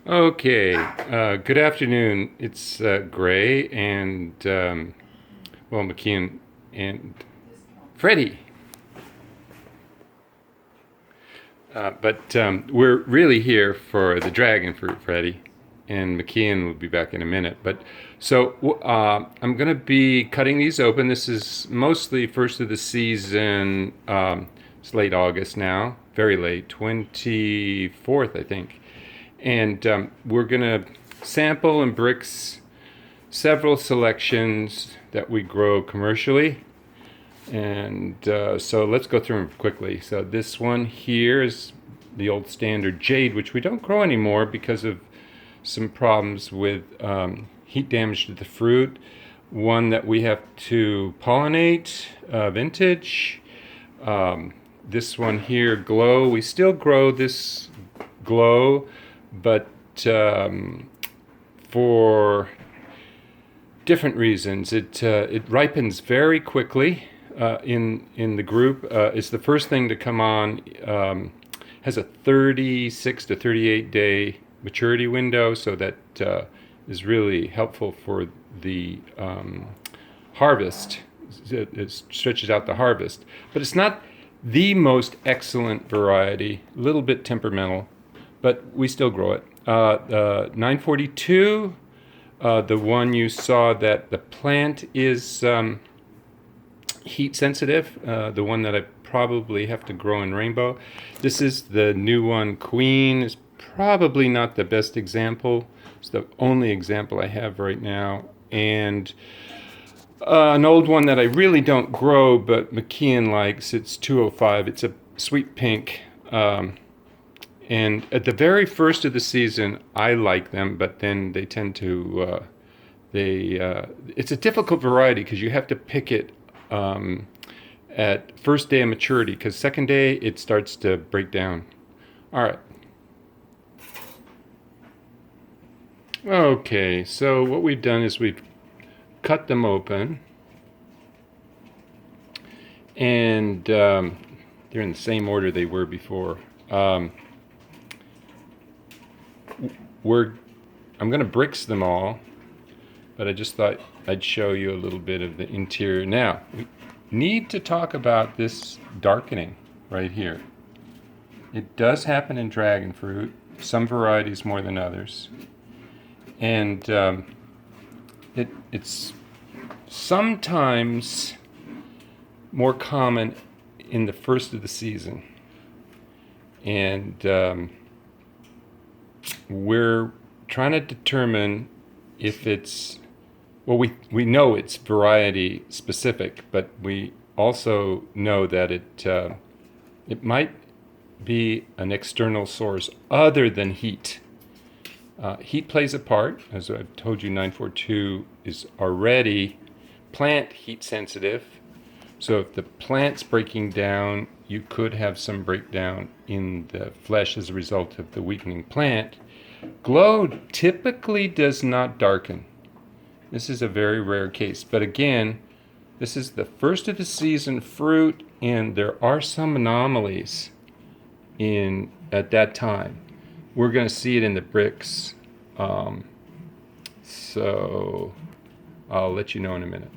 Okay, good afternoon. It's Gray and, McKeon and Freddie. But we're really here for the dragon fruit, Freddie, and McKeon will be back in a minute. I'm going to be cutting these open. This is mostly first of the season. It's late August now, very late, 24th, I think. And we're going to sample and brix several selections that we grow commercially. And so let's go through them quickly. So this one here is the old standard jade, which we don't grow anymore because of some problems with heat damage to the fruit. One that we have to pollinate, vintage. This one here, glow. We still grow this glow, but for different reasons. It ripens very quickly in the group. It's the first thing to come on. Has a 36 to 38 day maturity window, so that is really helpful for the harvest. It stretches out the harvest, but it's not the most excellent variety. A little bit temperamental, but we still grow it. 942. The one you saw that the plant is heat sensitive, the one that I probably have to grow in rainbow. This is the new one, Queen. Is probably not the best example. It's the only example I have right now. And an old one that I really don't grow, but McKeon likes, it's 205. It's a sweet pink. And at the very first of the season, I like them, but then they tend to, it's a difficult variety because you have to pick it at first day of maturity, because second day it starts to break down. All right. Okay, so what we've done is we've cut them open, and they're in the same order they were before. I'm going to brix them all, but I just thought I'd show you a little bit of the interior. Now, we need to talk about this darkening right here. It does happen in dragon fruit, some varieties more than others. And it's sometimes more common in the first of the season. And we're trying to determine if it's, well, we know it's variety specific, but we also know that it might be an external source other than heat. Heat plays a part. As I've told you, 942 is already plant heat sensitive. So if the plant's breaking down, you could have some breakdown in the flesh as a result of the weakening plant. Glow typically does not darken. This is a very rare case. But again, this is the first of the season fruit, and there are some anomalies at that time. We're going to see it in the bricks. So I'll let you know in a minute.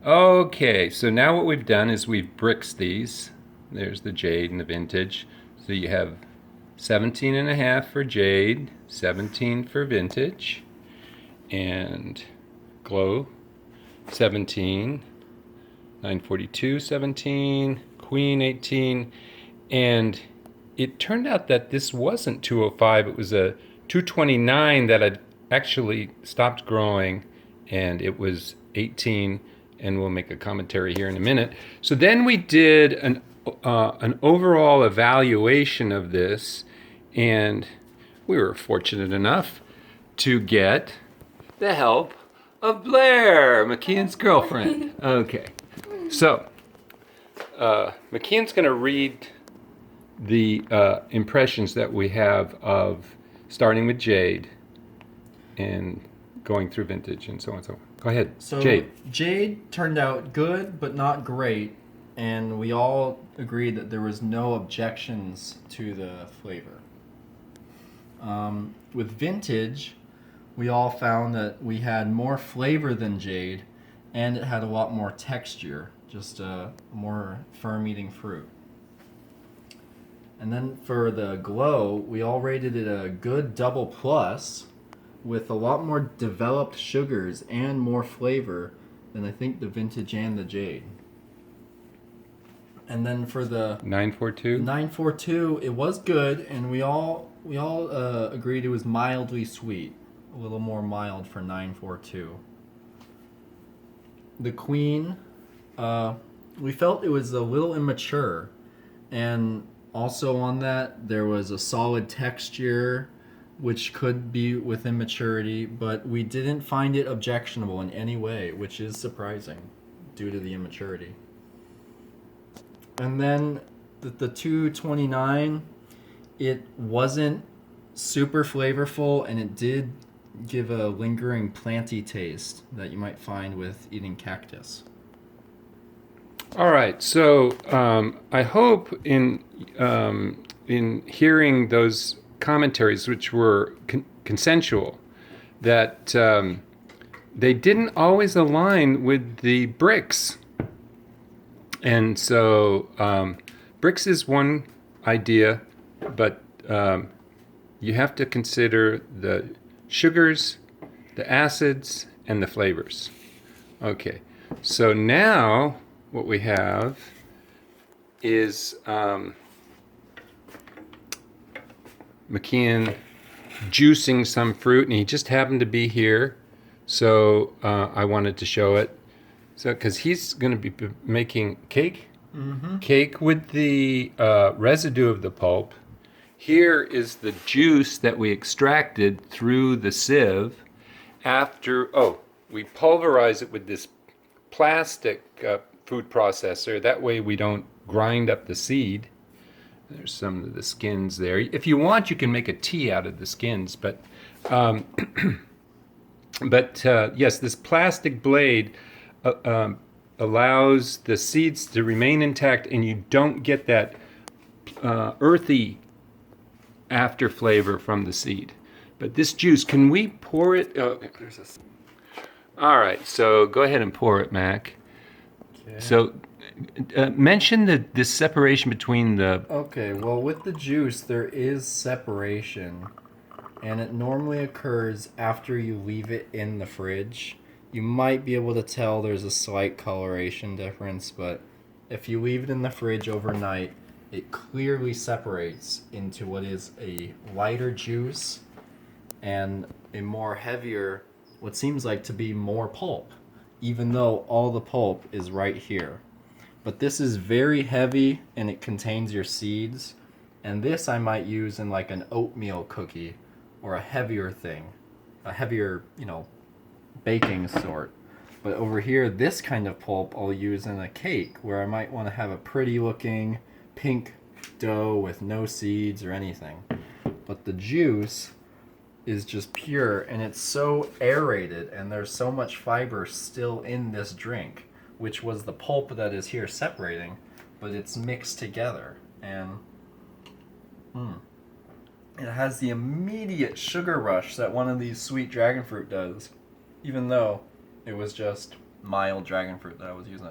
Okay, so now what we've done is we've brixed these. There's the jade and the vintage. So you have 17 and a half for jade, 17 for vintage, and glow 17, 942 17, queen 18, and it turned out that this wasn't 205, it was a 229 that had actually stopped growing, and it was 18, and we'll make a commentary here in a minute. So then we did an overall evaluation of this, and we were fortunate enough to get the help of Blair, McKeon's girlfriend. Okay, so McKeon's going to read the impressions that we have of starting with jade and going through vintage and so on and so on. Go ahead, So Jade. Jade turned out good, but not great, and we all agreed that there was no objections to the flavor. With vintage, we all found that we had more flavor than jade, and it had a lot more texture, just a more firm eating fruit. And then for the glow, we all rated it a good double plus with a lot more developed sugars and more flavor than I think the vintage and the jade. And then for the 942. 942, it was good, and we all agreed it was mildly sweet, a little more mild for 942. The queen, we felt it was a little immature, and also on that there was a solid texture, which could be with immaturity, but we didn't find it objectionable in any way, which is surprising due to the immaturity. And then the 229, it wasn't super flavorful, and it did give a lingering planty taste that you might find with eating cactus. All right. So I hope in hearing those commentaries, which were consensual, that they didn't always align with the bricks. And so bricks is one idea, but you have to consider the sugars, the acids, and the flavors. Okay, so now what we have is McKeon juicing some fruit, and he just happened to be here, so I wanted to show it. So, because he's going to be making cake, cake with the residue of the pulp. Here is the juice that we extracted through the sieve after, we pulverize it with this plastic food processor. That way we don't grind up the seed. There's some of the skins there. If you want, you can make a tea out of the skins, but yes, this plastic blade allows the seeds to remain intact, and you don't get that earthy after flavor from the seed. But this juice, can we pour it? All right, so go ahead and pour it, Mac. Okay. So mention this separation between the... Okay, well, with the juice, there is separation, and it normally occurs after you leave it in the fridge. You might be able to tell there's a slight coloration difference, but if you leave it in the fridge overnight, it clearly separates into what is a lighter juice and a more heavier, what seems like to be more pulp, even though all the pulp is right here. But this is very heavy, and it contains your seeds, and this I might use in like an oatmeal cookie or a heavier thing, a heavier, baking sort. But over here, this kind of pulp I'll use in a cake where I might want to have a pretty looking pink dough with no seeds or anything. But the juice is just pure, and it's so aerated, and there's so much fiber still in this drink, which was the pulp that is here separating, but it's mixed together, and it has the immediate sugar rush that one of these sweet dragon fruit does, even though it was just mild dragon fruit that I was using.